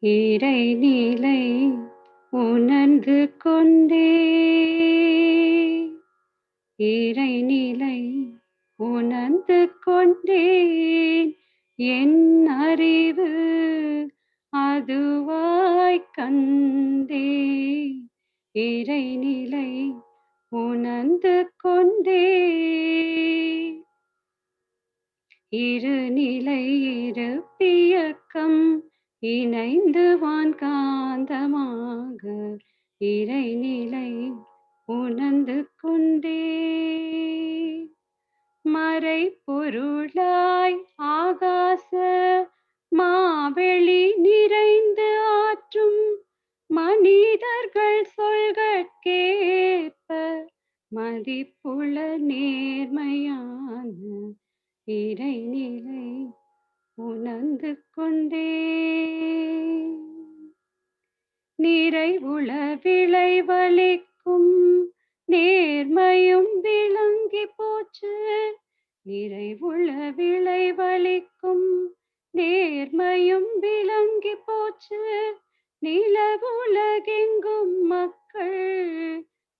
இறைநிலை உணர்ந்து கொண்டே இறைநிலை உணர்ந்து கொண்டேன் என் அறிவு அதுவாய் கண்டே இறைநிலை உணர்ந்து கொண்டே இருநிலை இருப்பியக்கம் இணைந்து வான்காந்தமாக இறைநிலை உணர்ந்து கொண்டே மறைபொருளாய் ஆகாச மாவெளி நிறைந்து ஆற்றும் மனிதர்கள் சொல்கட்கேற்ப மதிப்புள்ள நேர்மையான இறைநிலை உணர்ந்து கொண்டே நிறைவுள விளைவளிக்கும் நேர்மையும் விளங்கி போச்சு நிறைவுள்ள விளைவளிக்கும் நேர்மையும் விளங்கி போச்சு நிலவுலகெங்கும் மக்கள்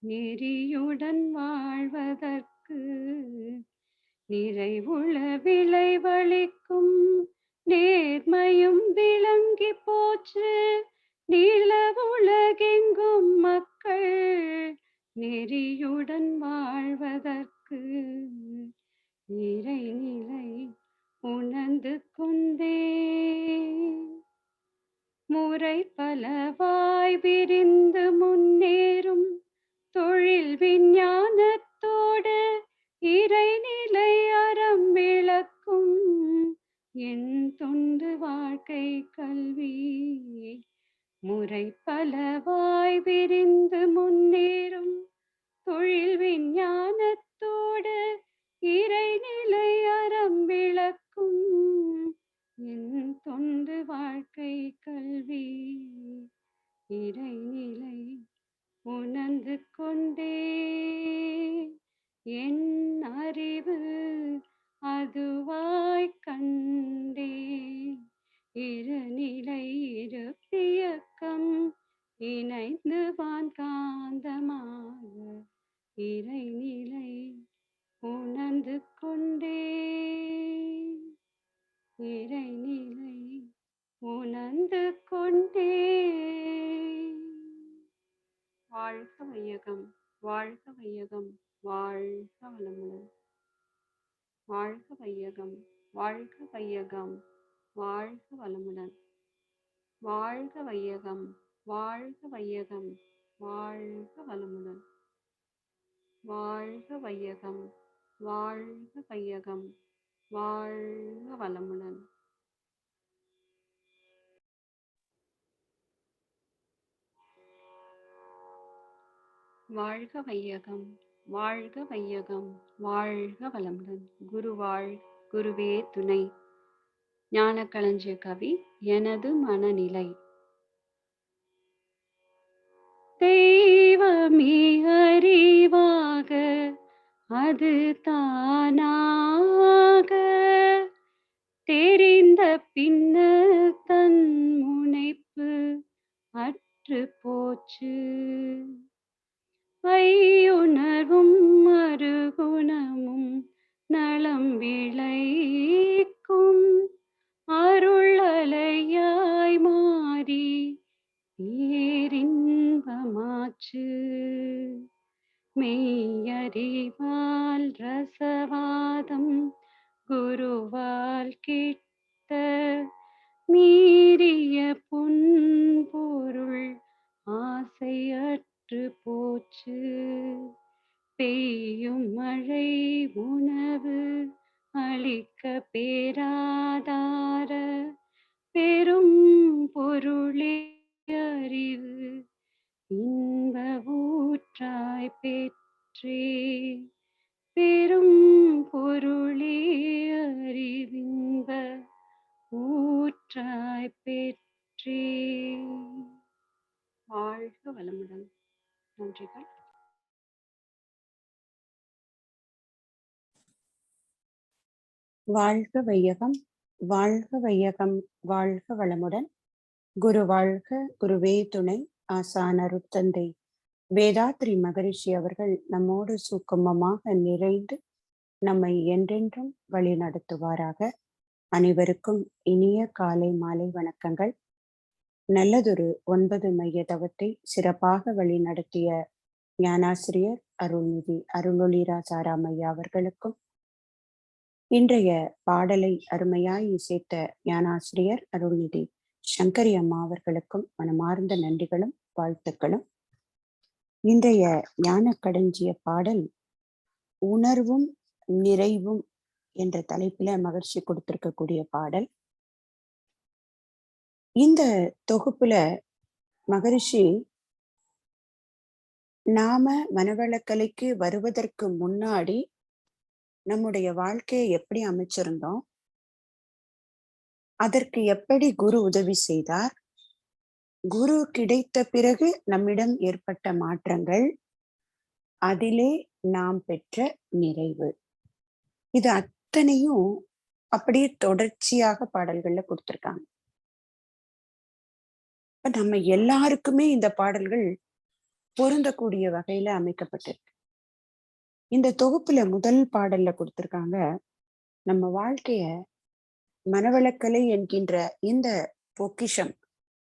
நெறியுடன் வாழ்வதற்கு நிறைவுள்ள விளைவளிக்கும் நேர்மையும் விளங்கி போச்சு நிலவுலகெங்கும் மக்கள் நெறியுடன் வாழ்வதற்கு இறைநிலை உணர்ந்து கொண்டே முறை பலவாய் விரிந்து முன்னேறும் தொழில் விஞ்ஞானத்தோடு இறைநிலை அறம் விளக்கும் என் தொண்டு வாழ்க்கை கல்வி முறை பலவாய் விரிந்து முன்னேறும் தொழில் விஞ்ஞானத்தோடு இறைநிலை அறம் விளக்கும் என் தொண்டு வாழ்க்கை கல்வி இறைநிலை உணர்ந்து கொண்டே என் அறிவு அதுவாய் கண்டே இருநிலை இருப்பியக்கம் இணைந்து வான்காந்தமாக இறைநிலை உணர்ந்து கொண்டே இறைநிலை உணர்ந்து கொண்டே. வாழ்க வையகம், வாழ்க வையகம், வாழ்க வளமுடன். வாழ்க வையகம், வாழ்க வையகம், வாழ்க வளமுடன். வாழ்க வையகம், வாழ்க வையகம், வாழ்க வளமுடன். வாழ்க வையகம், வாழ்க வையகம், வாழ்க வளமுடன். வாழ்க வையகம், வாழ்க வையகம், வாழ்க வளமுடன். குருவாழ், குருவே துணை. ஞானக்களஞ்சிய கவி. எனது மனநிலை. தெய்வமே அறிவாக அது தானாக தெரிந்த பின்னர் தன் முனைப்பு அற்று போச்சு. ஐயுணர்வும் மறுகுணமும் நலம் விளைக்கும் அருள் அலையாய் மாறி பேரின்பமாச்சு. மெய்யறிவால் ரசவாதம் குருவால் கிட்ட மீறிய பொன்பொருள் ஆசையற்று போச்சு. பெய்யும் மழை உணவு அளிக்க பேராதார பெரும் பொருளே அறிவு இன்ப ஊற்றாய் பெற்றே. பெரும் பொருளே அறிவின்ப ஊற்றாய் பெற்றே. வாழ்க வளமுடன். நன்றிகள். வாழ்க வையகம், வாழ்க வையகம், வாழ்க வளமுடன். குரு வாழ்க, குருவே துணை. ஆசான் அருட்தந்தை வேதாத்ரி மகரிஷி அவர்கள் நம்மோடு சுக்குமமாக நிறைந்து நம்மை என்றென்றும் வழி நடத்துவாராக. அனைவருக்கும் இனிய காலை மாலை வணக்கங்கள். நல்லதொரு 9 மைய தவத்தை சிறப்பாக வழி நடத்திய ஞானாசிரியர் அருள்நிதி அருளொளி ராசாராம் ஐயா அவர்களுக்கும், இன்றைய பாடலை அருமையாய் இசைத்த ஞானாசிரியர் அருள்நிதி சங்கரி அம்மா அவர்களுக்கும் மனமார்ந்த நன்றிகளும் வாழ்த்துக்களும். இன்றைய ஞான கடஞ்சிய பாடல் உணர்வும் நிறைவும் என்ற தலைப்புல மகிழ்ச்சி கொடுத்திருக்கக்கூடிய பாடல். இந்த தொகுப்புல மகரிஷி நாம மனவளக்கலைக்கு வருவதற்கு முன்னாடி நம்முடைய வாழ்க்கையை எப்படி அமைச்சிருந்தோம், அதற்கு எப்படி குரு உதவி செய்தார், குரு கிடைத்த பிறகு நம்மிடம் ஏற்பட்ட மாற்றங்கள், அதிலே நாம் பெற்ற நிறைவு, இது அத்தனையும் அப்படியே தொடர்ச்சியாக பாடல்கள்ல கொடுத்திருக்காங்க. நம்ம எல்லாருக்குமே இந்த பாடல்கள் பொருந்தக்கூடிய வகையில அமைக்கப்பட்டிருக்கு. இந்த தொகுப்புல முதல் பாடல்ல கொடுத்திருக்காங்க, நம்ம வாழ்க்கைய மனவளக்கலை என்கின்ற இந்த பொக்கிஷம்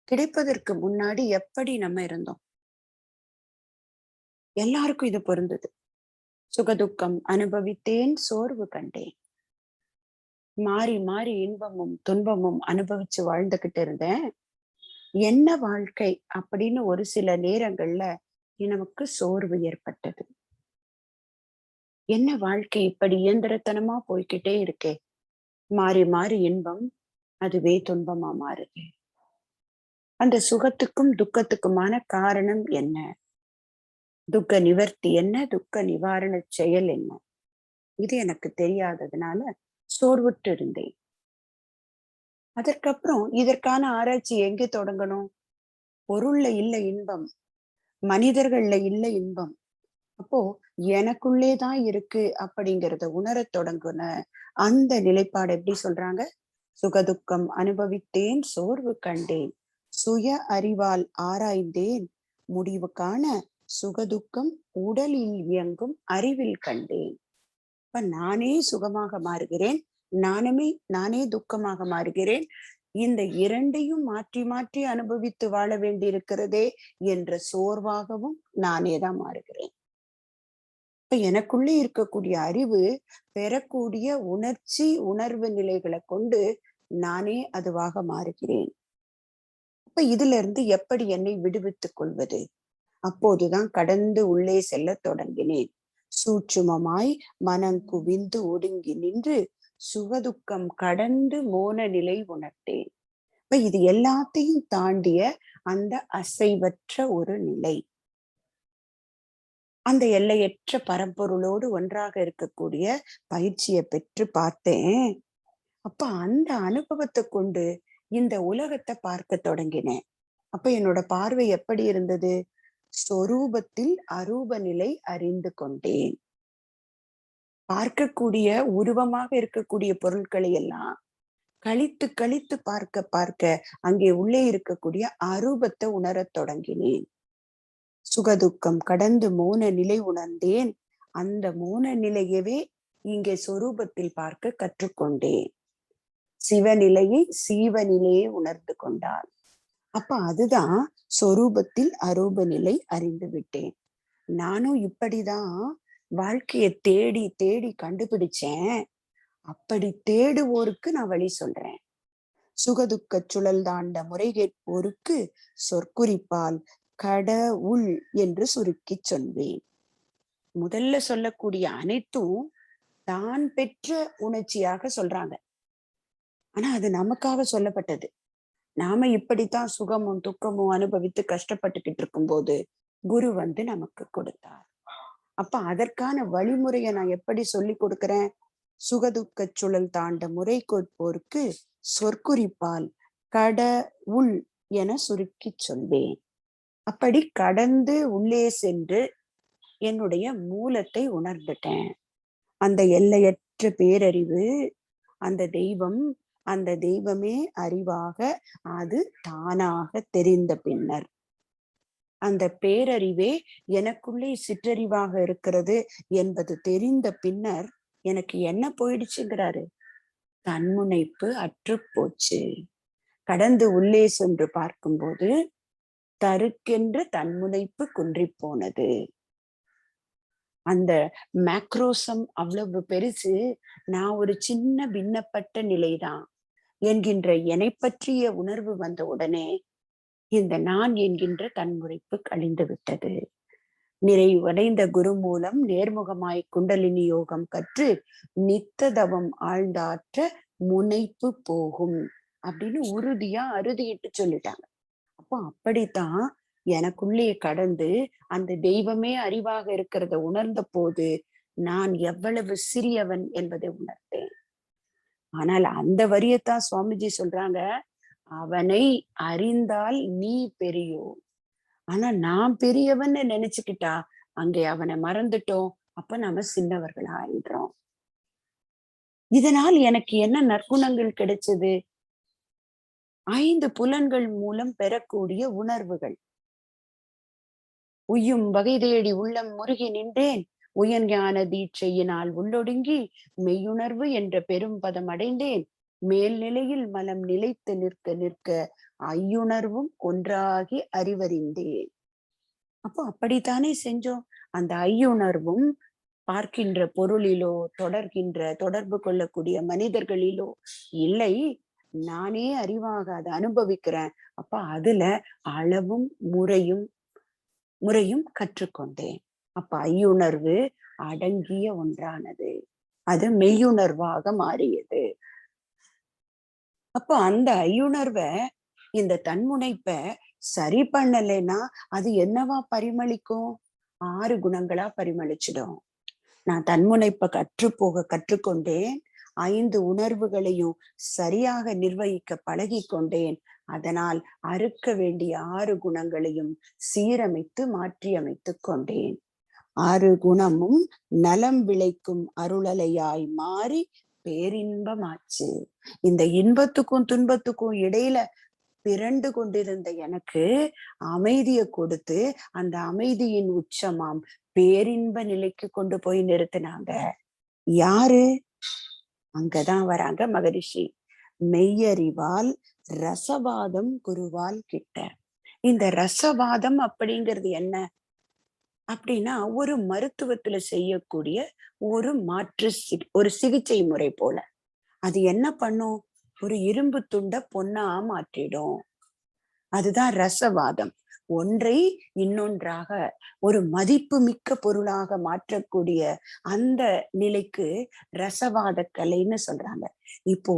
கிடைப்பதற்கு முன்னாடி எப்படி நம்ம இருந்தோம். எல்லாருக்கும் இது பொருந்தது. சுகதுக்கம் அனுபவித்தேன், சோர்வு கண்டேன், மாறி மாறி இன்பமும் துன்பமும் அனுபவிச்சு வாழ்ந்துகிட்டு இருந்தேன். என்ன வாழ்க்கை அப்படின்னு ஒரு சில நேரங்கள்ல நமக்கு சோர்வு ஏற்பட்டது. என்ன வாழ்க்கை இப்படி இயந்திரத்தனமா போய்கிட்டே இருக்கே, மாறி மாறி இன்பம் அதுவே துன்பமா மாறுது. அந்த சுகத்துக்கும் துக்கத்துக்குமான காரணம் என்ன, துக்க நிவர்த்தி என்ன, துக்க நிவாரண செயல் என்ன, இது எனக்கு தெரியாததுனால சோர்வுற்று இருந்தேன். அதற்கப்புறம் இதற்கான ஆராய்ச்சி எங்கே தொடங்கணும்? பொருள்ல இல்ல இன்பம், மனிதர்கள்ல இல்ல இன்பம், அப்போ எனக்குள்ளேதான் இருக்கு அப்படிங்கிறத உணர தொடங்குன அந்த நிலைப்பாடு எப்படி சொல்றாங்க? சுகதுக்கம் அனுபவித்தேன், சோர்வு கண்டேன், சுய அறிவால் ஆராய்ந்தேன், முடிவு காண சுகதுக்கம் உடலில் இயங்கும் அறிவில் கண்டேன். இப்ப நானே சுகமாக மாறுகிறேன், நானே துக்கமாக மாறுகிறேன், இந்த இரண்டையும் மாற்றி மாற்றி அனுபவித்து வாழ வேண்டியிருக்கிறதே என்ற சோர்வாகவும் நானே தான் மாறுகிறேன். இப்ப எனக்குள்ளே இருக்கக்கூடிய அறிவு பெறக்கூடிய உணர்ச்சி உணர்வு நிலைகளை கொண்டு நானே அதுவாக மாறுகிறேன். அப்ப இதுல இருந்து எப்படி என்னை விடுவித்துக் கொள்வது? அப்போதுதான் கடந்து உள்ளே செல்ல தொடங்கினேன். சூட்சுமமாய் மனம் குவிந்து ஒடுங்கி நின்று சுகதுக்கம் கடந்து மோன நிலை உணர்த்தேன். இப்ப இது எல்லாத்தையும் தாண்டிய அந்த அசைவற்ற ஒரு நிலை, அந்த எல்லையற்ற பரம்பொருளோடு ஒன்றாக இருக்கக்கூடிய பயிற்சியை பெற்று பார்த்தேன். அப்ப அந்த அனுபவத்தை கொண்டு இந்த உலகத்தை பார்க்க தொடங்கினேன். அப்ப என்னோட பார்வை எப்படி இருந்தது? சொரூபத்தில் அரூப நிலை அறிந்து கொண்டேன். பார்க்கக்கூடிய உருவமாக இருக்கக்கூடிய பொருட்களை எல்லாம் கழித்து கழித்து பார்க்க பார்க்க அங்கே உள்ளே இருக்கக்கூடிய அரூபத்தை உணரத் தொடங்கினேன். சுகதுக்கம் கடந்து மோன நிலை உணர்ந்தேன். அந்த மோன நிலையவே இங்கே சொரூபத்தில் பார்க்க கற்றுக்கொண்டேன். சிவநிலையை சீவநிலையை உணர்ந்து கொண்டார். அப்ப அதுதான் சொரூபத்தில் அரூப நிலை அறிந்து விட்டேன். நானும் இப்படிதான் வாழ்க்கையை தேடி தேடி கண்டுபிடிச்சேன். அப்படி தேடுவோருக்கு நான் வழி சொல்றேன். சுகதுக்க சுழல் தாண்ட முறை கேட்போருக்கு சொற்குறிப்பால் கட உள் என்று சுருக்கி சொல்வேன். முதல்ல சொல்லக்கூடிய அனைத்தும் தான் பெற்ற உணர்ச்சியாக சொல்றாங்க. ஆனா அது நமக்காக சொல்லப்பட்டது. நாம இப்படித்தான் சுகமும் துக்கமும் அனுபவித்து கஷ்டப்பட்டுக்கிட்டு இருக்கும் போது குரு வந்து நமக்கு கொடுத்தார். அப்ப அதற்கான வழிமுறையை நான் எப்படி சொல்லி கொடுக்கிறேன்? சுகதுக்க சுழல் தாண்ட முறை கொடுப்போருக்கு சொற்குறிப்பால் கட உள் என சுருக்கி சொல்வேன். அப்படி கடந்து உள்ளே சென்று என்னுடைய மூலத்தை உணர்ந்துட்டேன். அந்த எல்லையற்ற பேரறிவு, அந்த தெய்வம், அந்த தெய்வமே அறிவாக அது தானாக தெரிந்த பின்னர், அந்த பேரறிவே எனக்குள்ளே சிற்றறிவாக இருக்கிறது என்பது தெரிந்த பின்னர் எனக்கு என்ன போயிடுச்சுங்கிறாரு, தன்முனைப்பு அற்று போச்சு. கடந்து உள்ளே சென்று பார்க்கும்போது தருக்கென்ற தன்முனைப்பு குன்றி போனது. அந்த மேக்ரோசம் அவ்வளவு பெருசு, நான் ஒரு சின்ன பின்னப்பட்ட நிலைதான் என்கின்ற என்னை பற்றிய உணர்வு வந்த உடனே இந்த நான் என்கின்ற தன்முனைப்பு கழிந்து விட்டது. நிறைவடைந்த குரு மூலம் நேர்முகமாய் குண்டலினி யோகம் கற்று நித்ததவம் ஆழ்ந்தாற்ற முனைப்பு போகும் அப்படின்னு உறுதியா அறுதியிட்டு சொல்லிட்டாங்க. அப்போ அப்படித்தான் எனக்குள்ளே கடந்து அந்த தெய்வமே அறிவாக இருக்கிறத உணர்ந்த போது நான் எவ்வளவு சிறியவன் என்பதை உணர்ந்தேன். ஆனால் அந்த வரியத்தான் சுவாமிஜி சொல்றாங்க, அவனை அறிந்தால் நீ பெரியோன். ஆனா நான் பெரியவன்னு நினைச்சுக்கிட்டா அங்கே அவனை மறந்துட்டோம். அப்ப நாம சின்னவர்களா ஆயிடுறோம். இதனால் எனக்கு என்ன நற்குணங்கள் கிடைச்சது? 5 புலன்கள் மூலம் பெறக்கூடிய உணர்வுகள். உய்யும் வகை தேடி உள்ளம் முருகி நின்றேன், உயர்ஞான தீட்சையினால் உள்ளொடுங்கி மெய்யுணர்வு என்ற பெரும் பதம் அடைந்தேன், மேல்நிலையில் மலம் நிலைத்து நிற்க நிற்க ஐயுணர்வும் ஒன்றாகி அறிவறிந்தேன். அப்போ அப்படித்தானே செஞ்சோம். அந்த ஐயுணர்வும் பார்க்கின்ற பொருளிலோ தொடர்பு கொள்ளக்கூடிய மனிதர்களிலோ இல்லை, நானே அறிவாக அதை அனுபவிக்கிறேன். அப்ப அதுல அளவும் முறையும் கற்றுக்கொண்டேன். அப்ப ஐயுணர்வு அடங்கிய ஒன்றானது, அது மெய்யுணர்வாக மாறியது. அப்போ அந்த ஐயுணர்வை, இந்த தன்முனைப்ப சரி பண்ணலைன்னா அது என்னவா பரிமளிக்கும்? 6 குணங்களா பரிமளிச்சிடும். நான் தன்முனைப்ப கற்றுக்கொண்டேன், 5 உணர்வுகளையும் சரியாக நிர்வகிக்க பழகி கொண்டேன். அதனால் அறுக்க வேண்டிய 6 குணங்களையும் சீரமைத்து மாற்றி அமைத்துக் கொண்டேன். 6 குணமும் நலம் விளைக்கும் அருளலையாய் மாறி பேரின்பமாச்சு. இந்த இன்பத்துக்கும் துன்பத்துக்கும் இடையில பிறண்டு கொண்டிருந்த எனக்கு அமைதியை கொடுத்து அந்த அமைதியின் உச்சமாம் பேரின்ப நிலைக்கு கொண்டு போய் நிறுத்தினாங்க. யாரு? அங்கதான் வராங்க மகரிஷி. மெய்யறிவால் ரசவாதம் குருவால் கிட்ட. இந்த ரசவாதம் அப்படிங்கிறது என்ன அப்படின்னா, ஒரு மருத்துவத்துல செய்யக்கூடிய ஒரு சிகிச்சை முறை போல. அது என்ன பண்ணும்? ஒரு இரும்பு துண்டை பொன்னா மாற்றிடும். அதுதான் ரசவாதம். ஒன்றை இன்னொன்றாக ஒரு மதிப்பு மிக்க பொருளாக மாற்றக்கூடிய அந்த நிலைக்கு ரசவாத கலைன்னு சொல்றாங்க. இப்போ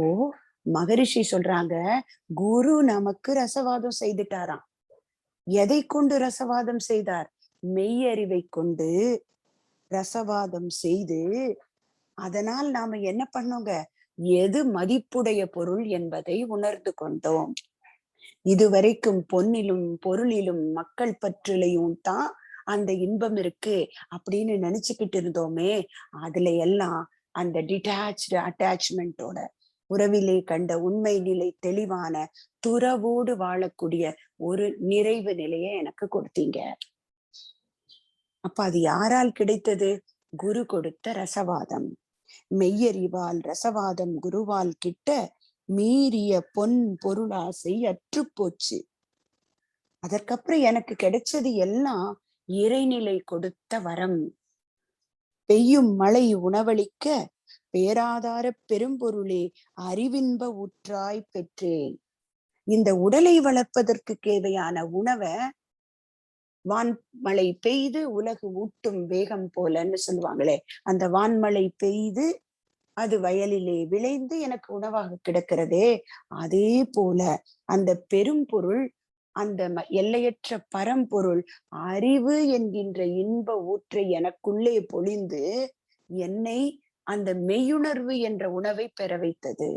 மகரிஷி சொல்றாங்க, குரு நமக்கு ரசவாதம் செய்துட்டாராம். எதை கொண்டு ரசவாதம் செய்தார்? மெய்யறிவை கொண்டு ரசவாதம் செய்து, அதனால் நாம என்ன பண்ணோங்க, எது மதிப்புடைய பொருள் என்பதை உணர்ந்து கொண்டோம். இதுவரைக்கும் பொன்னிலும் பொருளிலும் மக்கள் பற்றிலையும் தான் அந்த இன்பம் இருக்கு அப்படின்னு நினைச்சுக்கிட்டு இருந்தோமே, அதுல எல்லாம் அந்த டிட்டாச்டு அட்டாச்மெண்டோட உறவிலே கண்ட உண்மை நிலை தெளிவான துறவோடு வாழக்கூடிய ஒரு நிறைவு நிலையை எனக்கு கொடுத்தீங்க. அப்ப அது யாரால் கிடைத்தது? குரு கொடுத்த ரசவாதம். மெய்யறிவால் ரசவாதம் குருவால் கிட்ட மீறிய பொன் பொருளாசை அற்று போச்சு. அதற்கப்புறம் எனக்கு கிடைச்சது எல்லாம் இறைநிலை கொடுத்த வரம். பெய்யும் மழை உணவளிக்க பேராதார பெரும்பொருளே அறிவின்ப ஊற்றாய் பெற்றேன். இந்த உடலை வளர்ப்பதற்கு தேவையான உணவை வான்மழை பெய்து உலகு ஊட்டும் வேகம் போலன்னு சொல்லுவாங்களே, அந்த வான்மழை பெய்து அது வயலிலே விளைந்து எனக்கு உணவாக கிடக்கிறதே, அதே போல அந்த பெரும் பொருள், அந்த எல்லையற்ற பரம்பொருள் அறிவு என்கின்ற இன்ப ஊற்றை எனக்குள்ளே பொழிந்து என்னை அந்த மெய்யுணர்வு என்ற உணவை பெற வைத்தது.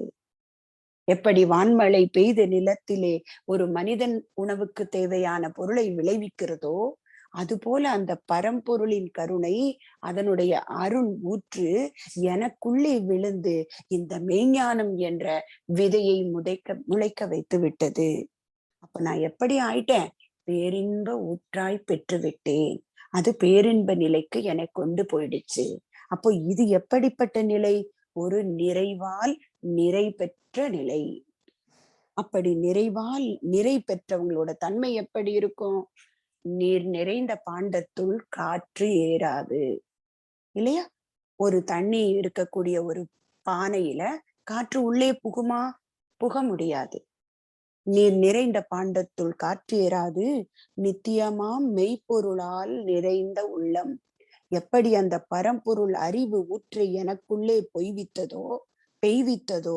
எப்படி வான்மழை பெய்து நிலத்திலே ஒரு மனிதன் உணவுக்கு தேவையான பொருளை விளைவிக்கிறதோ, அதுபோல அந்த பரம்பொருளின் கருணை, அதனுடைய அருள் ஊற்று எனக்குள்ளே விழுந்து இந்த மெய்ஞானம் என்ற விதையை முளைக்க வைத்து விட்டது. அப்ப நான் எப்படி ஆயிட்டேன்? பேரின்ப ஊற்றாய் பெற்று விட்டேன். அது பேரின்ப நிலைக்கு என்னை கொண்டு போயிடுச்சு. அப்போ இது எப்படிப்பட்ட நிலை? ஒரு நிறைவால் நிறை பெற்ற நிலை. அப்படி நிறைவால் நிறை பெற்றவங்களோட தன்மை எப்படி இருக்கும்? நீர் நிறைந்த பாண்டத்துள் காற்று ஏறாது, இல்லையா? ஒரு தண்ணி இருக்கக்கூடிய ஒரு பானையில காற்று உள்ளே புகுமா? புக முடியாது. நீர் நிறைந்த பாண்டத்துள் காற்று ஏறாது, நித்தியமாம் மெய்ப்பொருளால் நிறைந்த உள்ளம். எப்படி அந்த பரம்பொருள் அறிவு ஊற்றை எனக்குள்ளே பெய்வித்ததோ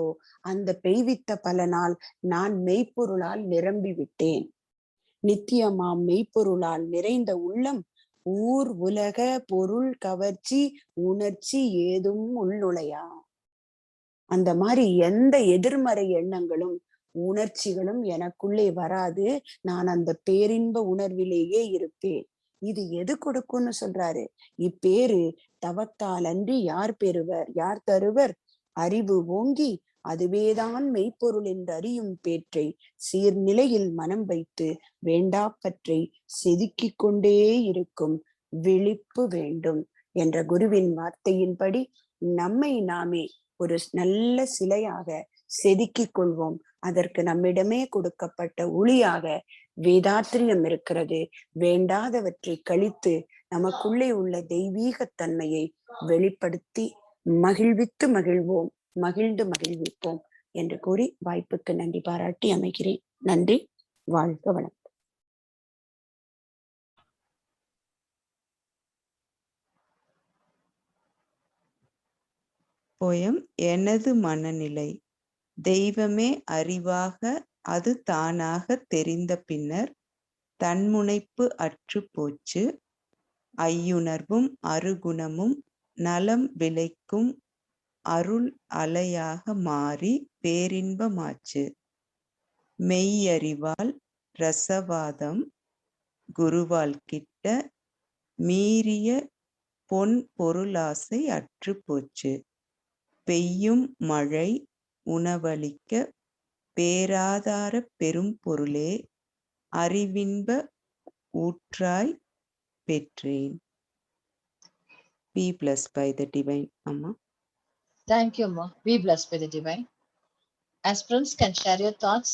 அந்த பெய்வித்த பலனால் நான் மெய்ப்பொருளால் நிரம்பி விட்டேன். நித்தியமாம் மெய்ப்பொருளால் நிறைந்த உள்ளம் ஊர் உலக பொருள் கவர்ச்சி உணர்ச்சி ஏதும் உள்நுழையா. அந்த மாதிரி எந்த எதிர்மறை எண்ணங்களும் உணர்ச்சிகளும் எனக்குள்ளே வராது. நான் அந்த பேரின்ப உணர்விலேயே இருப்பேன். இது எது கொடுக்கும்னு சொல்றாரு? இப்பேரு தவத்தால் அன்றி யார் பெறுவர், யார் தருவர்? அறிவு ஓங்கி அதுவேதான் மெய்ப்பொருள் என்று அறியும் பேற்றை சீர்நிலையில் மனம் வைத்து வேண்டாப்பற்றை செதுக்கிக் கொண்டே இருக்கும் விழிப்பு வேண்டும் என்ற குருவின் வார்த்தையின்படி நம்மை நாமே ஒரு நல்ல சிலையாக செதுக்கிக் கொள்வோம். அதற்கு நம்மிடமே கொடுக்கப்பட்ட ஒளியாக வேதாத்திரியம் இருக்கிறது. வேண்டாதவற்றை கழித்து நமக்குள்ளே உள்ள தெய்வீகத்தன்மையை வெளிப்படுத்தி மகிழ்வோம், மகிழ்ந்து மகிழ்விப்போம் என்று கூறி வாய்ப்புக்கு நன்றி பாராட்டி அமைகிறேன். நன்றி. வாழ்க வளம். போயம். எனது மனநிலை. தெய்வமே அறிவாக அது தானாக தெரிந்த பின்னர் தன்முனைப்பு அற்று போச்சு. ஐயுணர்வும் அருகுணமும் நலம் விளைக்கும் அருள் அலையாக மாறி பேரின்பமாச்சு. மெய்யறிவால் ரசவாதம் குருவால் கிட்ட மீறிய பொன் பொருளாசை அற்று போச்சு. பெய்யும் மழை உணவளிக்க பேராதார பெரும் பொருளே அறிவின்ப ஊற்றாய் பெற்றேன். Be blessed by the divine. Amma. Thank you, Amma. Be blessed by the divine. Aspirants can share your thoughts.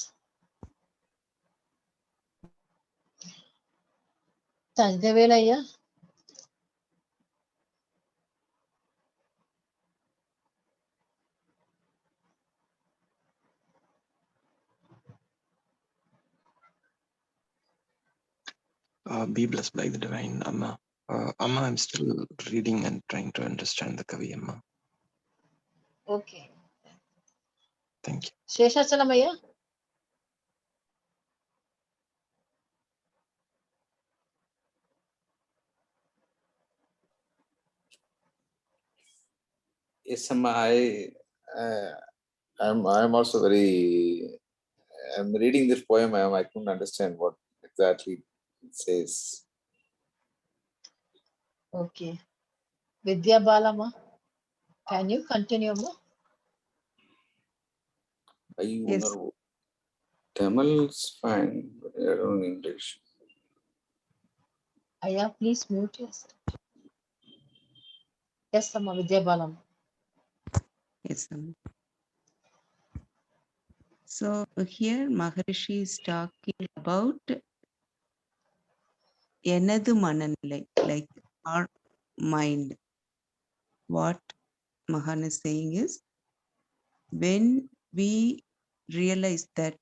Tanjavelaya. Be blessed by the divine, Amma. Amma, I'm still reading and trying to understand the Kavi, Amma. Okay. Thank you. Sheshachalamaya. Yes, Amma. I'm also I'm reading this poem. I couldn't understand what exactly it says. Okay. Vidya Balama, can you continue, Amma? Yes. Tamil's fine, but I don't know English. Aya, please mute yourself. Yes, Amma. Vidya Balama. Yes, Amma. So here Maharishi is talking about enadu mananilai, like our mind. What Mahan is saying is, when we realize that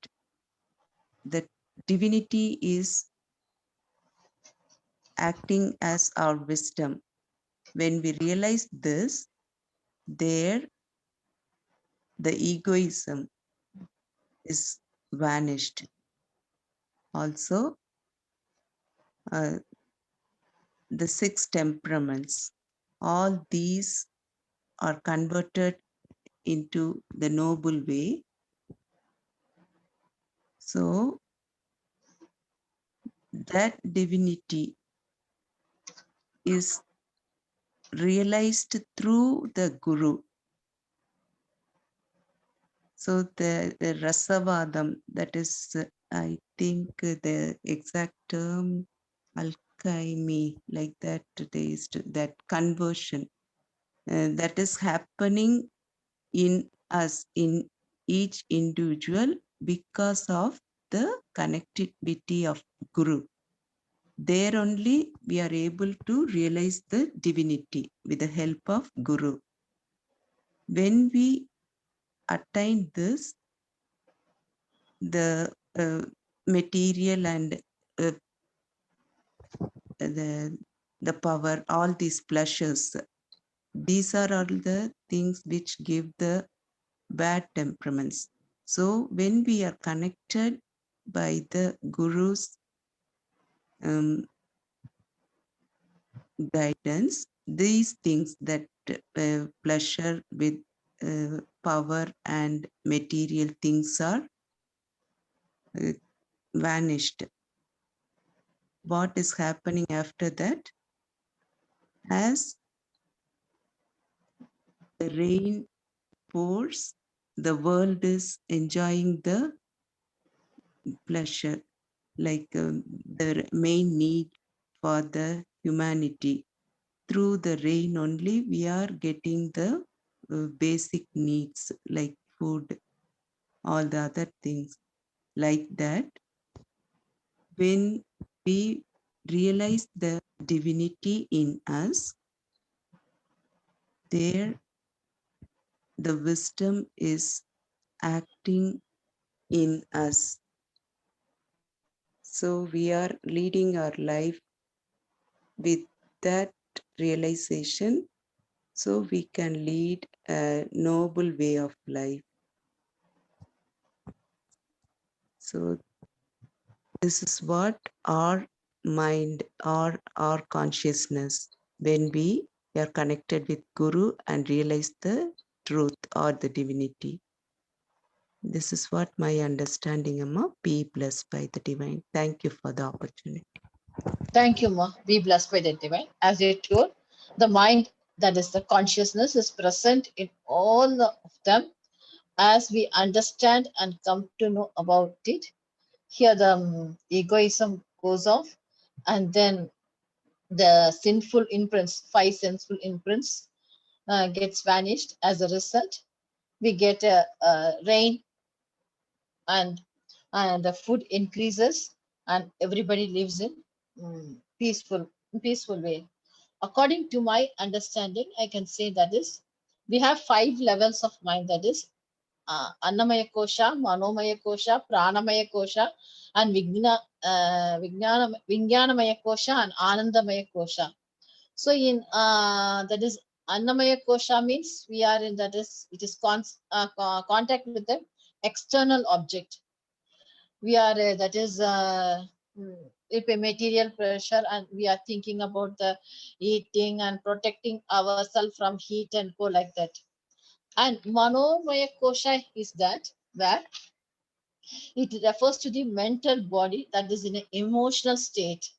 the divinity is acting as our wisdom, when we realize this, there the egoism is vanished. Also, the 6 temperaments, all these are converted into the noble way. So that divinity is realized through the Guru. So the Rasavadam, that is, I think the exact term, alchemy, like that, that conversion that is happening in us, in each individual, because of the connectivity of Guru. There only we are able to realize the divinity with the help of Guru. When we attain this, the material and the power, all these pleasures, these are all the things which give the bad temperaments. So when we are connected by the Guru's guidance, these things, that pleasure with power and material things, are vanished. What is happening after that? As the rain pours, the world is enjoying the pleasure, like the main need for the humanity. Through the rain only we are getting the basic needs like food, all the other things. Like that, when we realize the divinity in us, there the wisdom is acting in us. So we are leading our life with that realization, so we can lead a noble way of life. So this is what our mind or our consciousness, when we are connected with Guru and realize the truth or the divinity. This is what my understanding, Amma. Be blessed by the divine. Thank you for the opportunity. Thank you, Ma. Be blessed by the divine. As you told, the mind, that is the consciousness, is present in all of them. As we understand and come to know about it, here the egoism goes off, and then the sinful imprints, 5 sinful imprints, gets vanished. As a result, we get a rain, and the food increases, and everybody lives in peaceful way. According to my understanding, I can say that is, we have 5 levels of mind, that is Annamaya Kosha, Manomaya Kosha, Pranamaya Kosha, and Vijnanamaya Kosha and Anandamaya Kosha. So in that is Annamaya Kosha means we are in, that is, it is contact with the external object. We are that is if a material pressure, and we are thinking about the eating and protecting ourselves from heat and go like that. And Manomaya Kosha is that, where it refers to the mental body that is in an emotional state,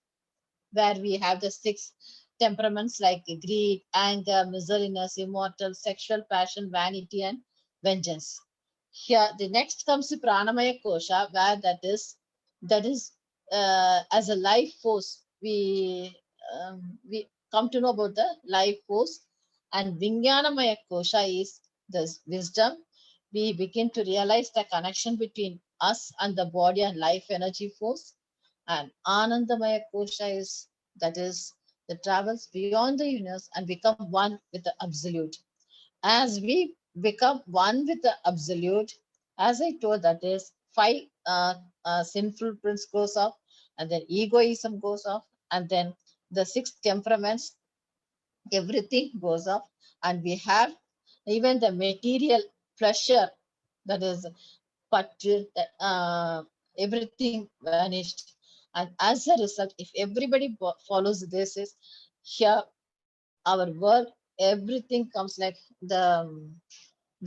where we have the 6 temperaments like greed, anger, miserliness, immortal, sexual passion, vanity, and vengeance. Here, the next comes the Pranamaya Kosha, where that is as a life force. We come to know about the life force, and Vijnanamaya Kosha is the wisdom. We begin to realize the connection between us and the body and life energy force. And Anandamaya Kosha is, that is, the travels beyond the universe and become one with the absolute. As we become one with the absolute, as I told, that is 5 sinful prints goes off, and then egoism goes off, and then the 6 temperaments, everything goes off, and we have even the material pleasure, that is, but everything vanished. And as a result, if everybody follows this, is here our work, everything comes like the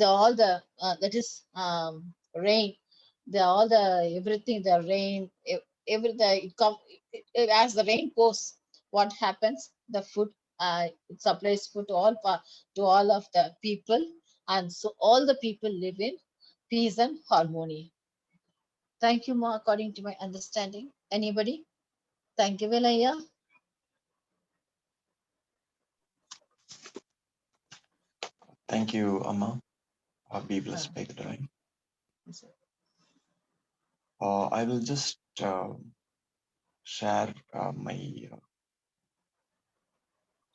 all the that is rain, the all the everything, the rain, every the it come as the rain pours, what happens? The food, it supplies food to to all of the people, and so all the people live in peace and harmony. Thank you, Ma, according to my understanding. Anybody? Thank you, Velaya. Thank you, Amma. Be blessed by the divine. I will just share my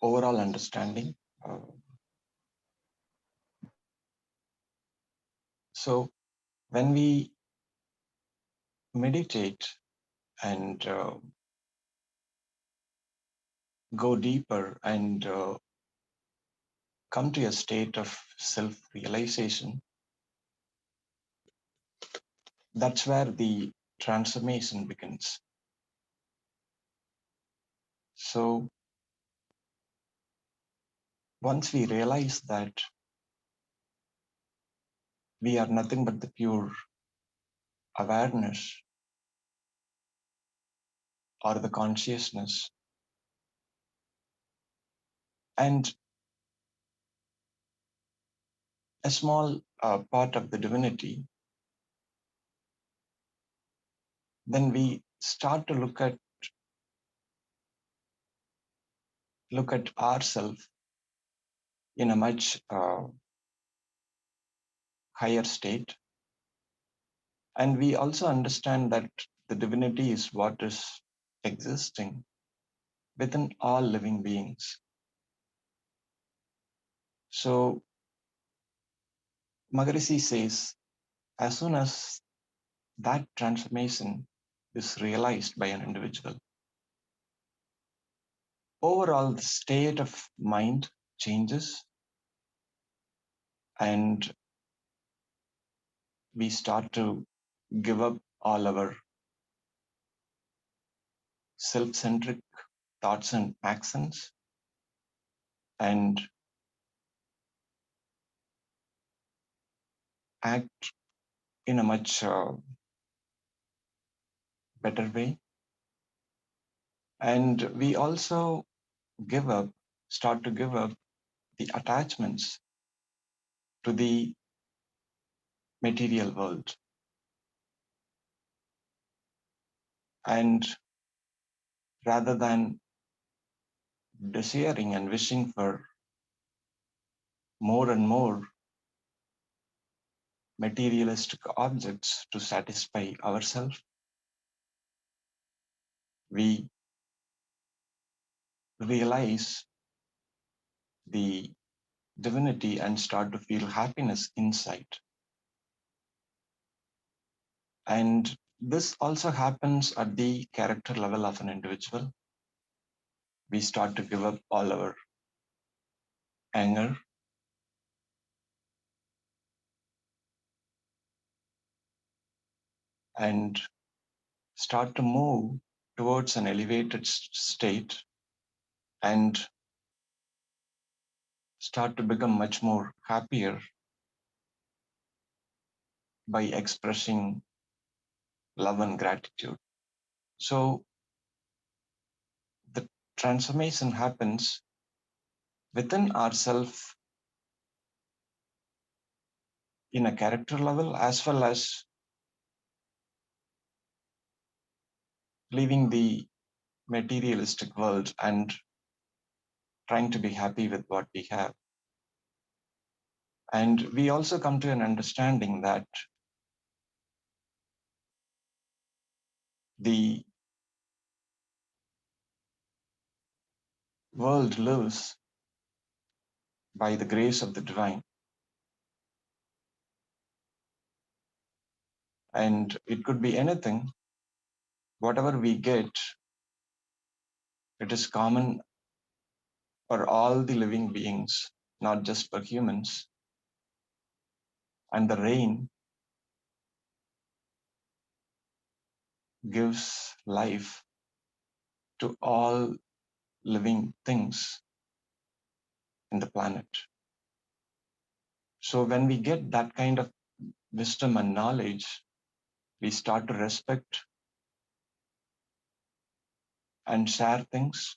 overall understanding. So when we meditate and go deeper and come to a state of self-realization, that's where the transformation begins. So once we realize that we are nothing but the pure awareness or the consciousness, and a small part of the divinity, then we start to look at ourselves in a much higher state. And we also understand that the divinity is what is existing within all living beings. So Maharishi says, as soon as that transformation is realized by an individual, overall the state of mind changes, and we start to give up all our self-centric thoughts and accents, and act in a much better way. And we also start to give up the attachments to the material world. And rather than desiring and wishing for more and more materialistic objects to satisfy ourselves, we realize the divinity and start to feel happiness inside. And this also happens at the character level of an individual. We start to give up all our anger, and start to move towards an elevated state, and start to become much more happier by expressing love and gratitude. So the transformation happens within ourselves in a character level, as well as leaving the materialistic world and trying to be happy with what we have. And we also come to an understanding that the world lives by the grace of the divine. And it could be anything. Whatever we get, it is common for all the living beings, not just for humans. And the rain gives life to all living things in the planet. So when we get that kind of wisdom and knowledge, we start to respect and share things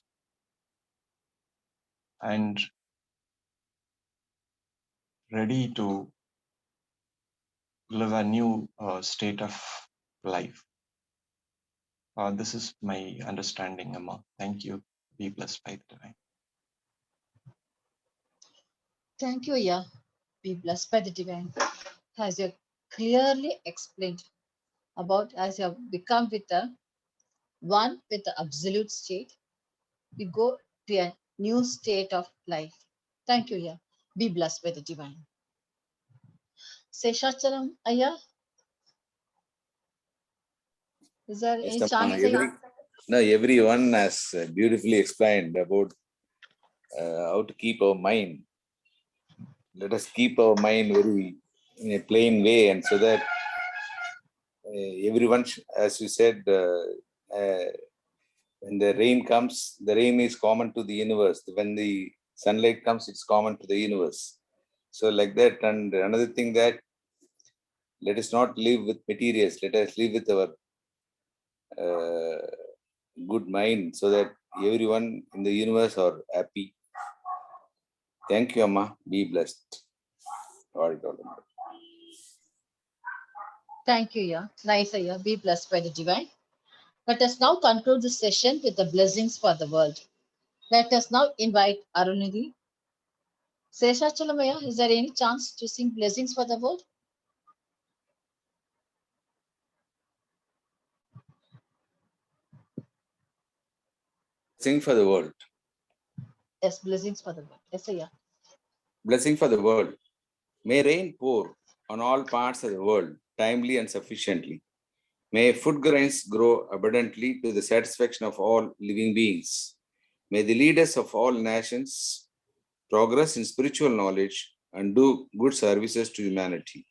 and ready to live a new state of life. This is my understanding, Amma. Thank you. Be blessed by the divine. Thank you, yeah. Be blessed by the divine. As you clearly explained about as you have become with the one with the absolute state, we go to a new state of life. Thank you, yeah. Be blessed by the divine. Seshacharam, Ayya, is there Yes, any Amma, chance? Ayya? everyone has beautifully explained about how to keep our mind. Let us keep our mind very in a plain way, and so that everyone, as you said, when the rain comes, the rain is common to the universe. When the sunlight comes, it's common to the universe. So like that. And another thing that let us not live with materials. Let us live with our good mind, so that everyone in the universe are happy. Thank you, Amma. Be blessed. All. Thank you, yeah. Nice, Ayya. Be blessed by the divine. Let us now conclude this session with the blessings for the world. Let us now invite Arunidhi. Seshachalam, Ayya, is there any chance to sing blessings for the world? Blessing for the world. Yes, blessings for the world. Yes, Ayya. Blessing for the world. May rain pour on all parts of the world timely and sufficiently. May food grains grow abundantly to the satisfaction of all living beings. May the leaders of all nations progress in spiritual knowledge and do good services to humanity.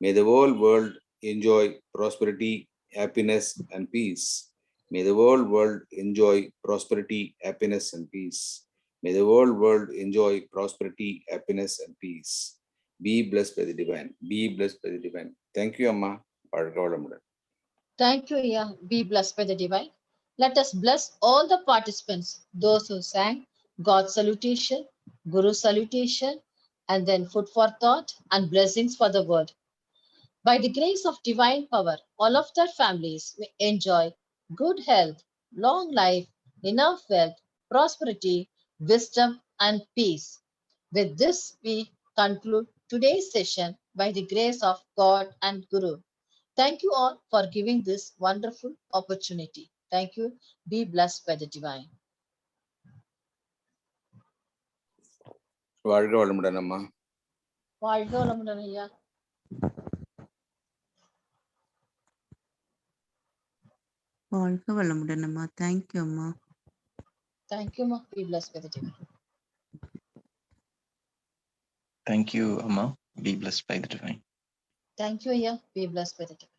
May the whole world enjoy prosperity, happiness, and peace. May the whole world enjoy prosperity, happiness, and peace. May the whole world enjoy prosperity, happiness, and peace. Be blessed by the divine. Be blessed by the divine. Thank you, Amma. Thank you, yeah. Be blessed by the divine. Let us bless all the participants, those who sang God's salutation, Guru salutation, and then food for thought and blessings for the word. By the grace of divine power, all of their families may enjoy good health, long life, enough wealth, prosperity, wisdom, and peace. With this, we conclude today's session by the grace of God and Guru. Thank you all for giving this wonderful opportunity. Thank you. Be blessed by the divine. வாழ்க வளமுடன் அம்மா. வாழ்க வளமுடன் ஐயா. வாழ்க வளமுடன் அம்மா. Thank you அம்மா. Thank you, Ma. Be blessed by the divine. Thank you, Amma. Be blessed by the divine. Thank you, Ayya. Be blessed by the divine.